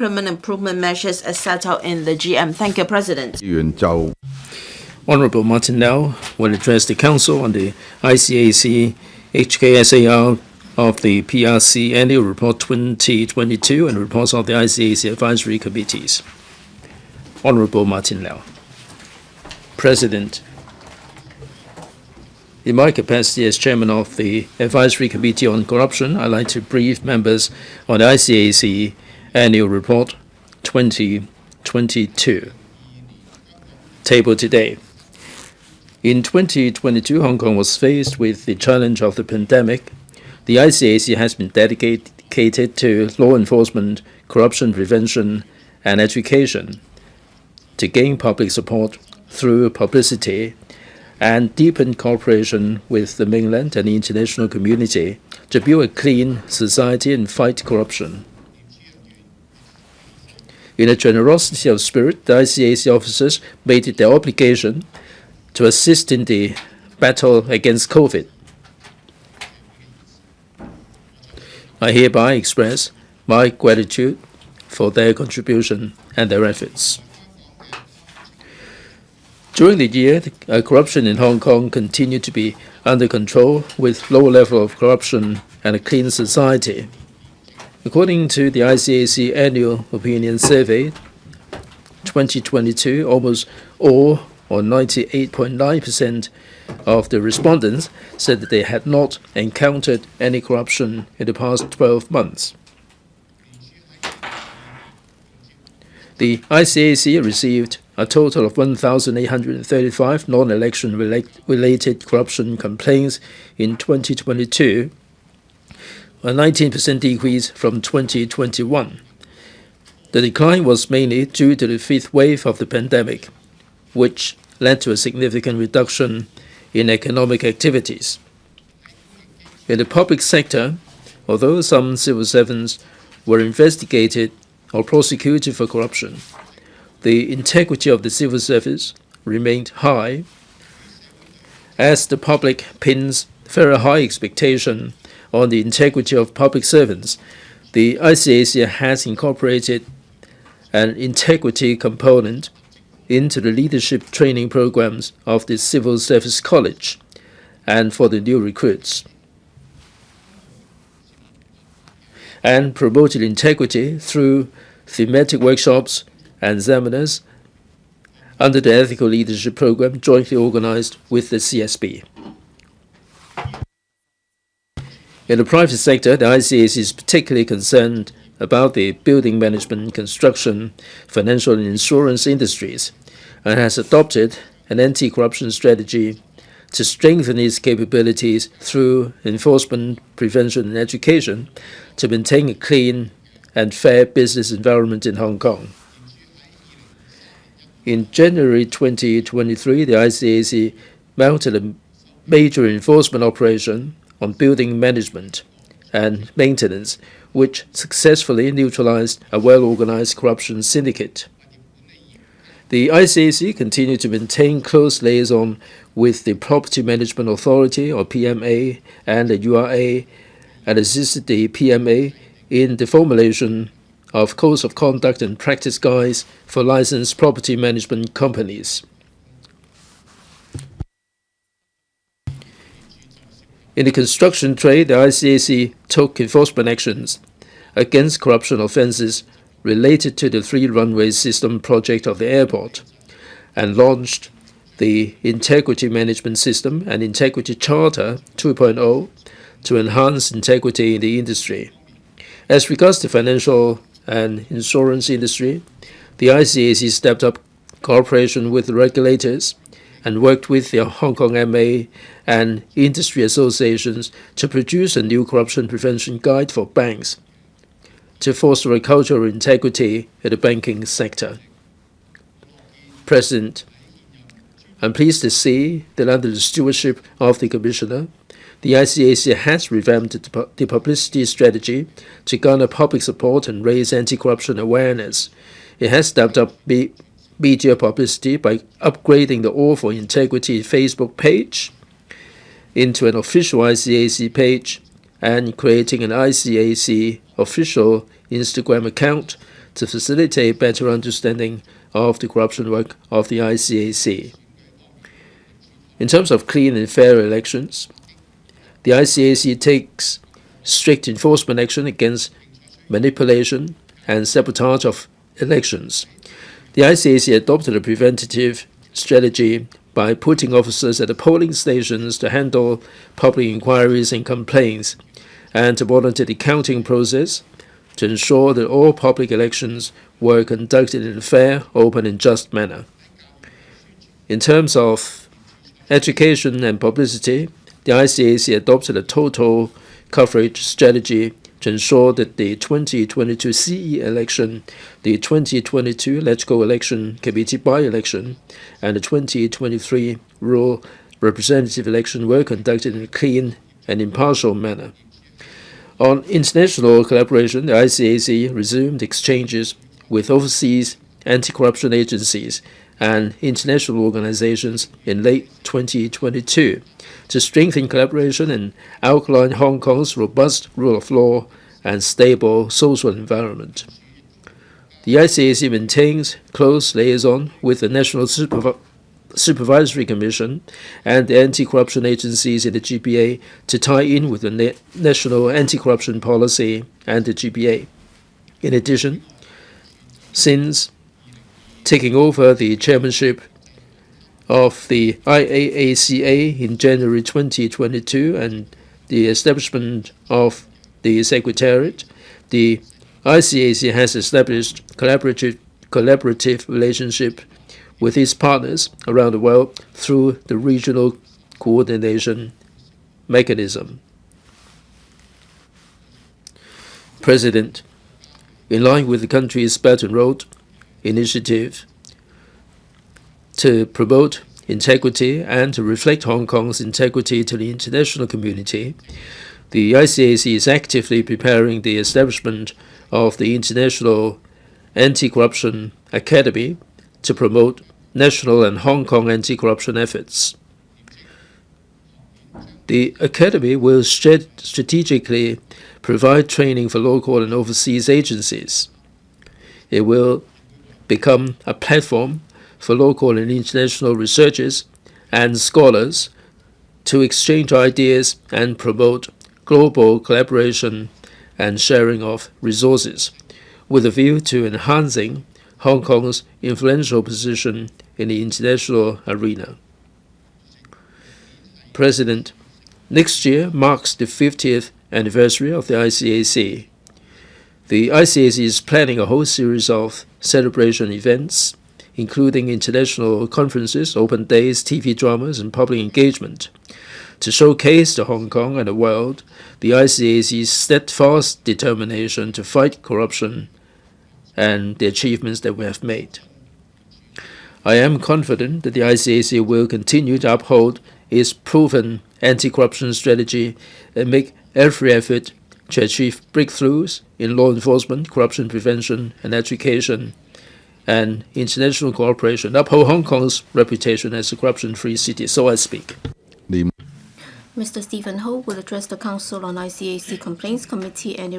implement improvement measures as set out in the GM. Thank you, President. Honorable Martin Lau will address the Council on the ICAC HKSAR of the PRC Annual Report 2022 and reports of the ICAC Advisory Committees. Honorable Martin Lau. President, in my capacity as Chairman of the Advisory Committee on Corruption, I'd like to brief members on the ICAC Annual Report 2022. Tabled today. In 2022, Hong Kong was faced with the challenge of the pandemic. The ICAC has been dedicated to law enforcement, corruption prevention, and education to gain public support through publicity and deepen cooperation with the mainland and the international community to build a clean society and fight corruption. In a generosity of spirit, the ICAC officers made it their obligation to assist in the battle against COVID. I hereby express my gratitude for their contribution and their efforts. During the year, corruption in Hong Kong continued to be under control with low level of corruption and a clean society. According to the ICAC Annual Opinion Survey 2022, almost all, or 98.9% of the respondents, said that they had not encountered any corruption in the past 12 months. The ICAC received a total of 1,835 non-election related corruption complaints in 2022, a 19% decrease from 2021. The decline was mainly due to the fifth wave of the pandemic, which led to a significant reduction in economic activities. In the public sector, although some civil servants were investigated or prosecuted for corruption, the integrity of the civil service remained high, as the public pins very high expectation on the integrity of public servants. The ICAC has incorporated an integrity component into the leadership training programs of the Civil Service College and for the new recruits, and promoted integrity through thematic workshops and seminars under the Ethical Leadership Program jointly organized with the CSB. In the private sector, the ICAC is particularly concerned about the building management, construction, financial and insurance industries, and has adopted an anti-corruption strategy to strengthen its capabilities through enforcement, prevention and education to maintain a clean and fair business environment in Hong Kong. In January 2023, the ICAC mounted a major enforcement operation on building management and maintenance, which successfully neutralized a well-organized corruption syndicate. The ICAC continued to maintain close liaison with the Property Management Authority, or PMA, and the URA, and assisted the PMA in the formulation of codes of conduct and practice guides for licensed property management companies. In the construction trade, the ICAC took enforcement actions against corruption offences related to the three-runway system project of the airport and launched the Integrity Management System and Integrity Charter 2.0 to enhance integrity in the industry. As regards the financial and insurance industry, the ICAC stepped up cooperation with the regulators and worked with the Hong Kong MA and industry associations to produce a new corruption prevention guide for banks to foster a culture of integrity in the banking sector. President, I'm pleased to see that under the stewardship of the Commissioner, the ICAC has revamped the publicity strategy to garner public support and raise anti-corruption awareness. It has stepped up media publicity by upgrading the All for Integrity Facebook page into an official ICAC page and creating an ICAC official Instagram account to facilitate better understanding of the corruption work of the ICAC. In terms of clean and fair elections, the ICAC takes strict enforcement action against manipulation and sabotage of elections. The ICAC adopted a preventative strategy by putting officers at the polling stations to handle public inquiries and complaints and to monitor the counting process to ensure that all public elections were conducted in a fair, open, and just manner. In terms of education and publicity, the ICAC adopted a total coverage strategy to ensure that the 2022 CE election, the 2022 electrical election committee by-election, and the 2023 rural representative election were conducted in a clean and impartial manner. On international collaboration, the ICAC resumed exchanges with overseas anti-corruption agencies and international organizations in late 2022 to strengthen collaboration and outline Hong Kong's robust rule of law and stable social environment. The ICAC maintains close liaison with the National Supervisory Commission and the anti-corruption agencies in the GBA to tie in with the National Anti-Corruption Policy and the GBA. In addition, since taking over the chairmanship of the IAACA in January 2022 and the establishment of the Secretariat, the ICAC has established collaborative relationship with its partners around the world through the regional coordination mechanism. President, in line with the country's Belt and Road initiative to promote integrity and to reflect Hong Kong's integrity to the international community, the ICAC is actively preparing the establishment of the International Anti-Corruption Academy to promote national and Hong Kong anti-corruption efforts. The Academy will strategically provide training for local and overseas agencies. It will become a platform for local and international researchers and scholars to exchange ideas and promote global collaboration and sharing of resources, with a view to enhancing Hong Kong's influential position in the international arena. President, next year marks the 50th anniversary of the ICAC. The ICAC is planning a whole series of celebration events, including international conferences, open days, TV dramas, and public engagement, to showcase to Hong Kong and the world the ICAC's steadfast determination to fight corruption and the achievements that we have made. I am confident that the ICAC will continue to uphold its proven anti-corruption strategy and make every effort to achieve breakthroughs in law enforcement, corruption prevention, and education, and international cooperation, uphold Hong Kong's reputation as a corruption-free city. So I speak. Mr. Stephen Ho will address the Council on ICAC Complaints Committee and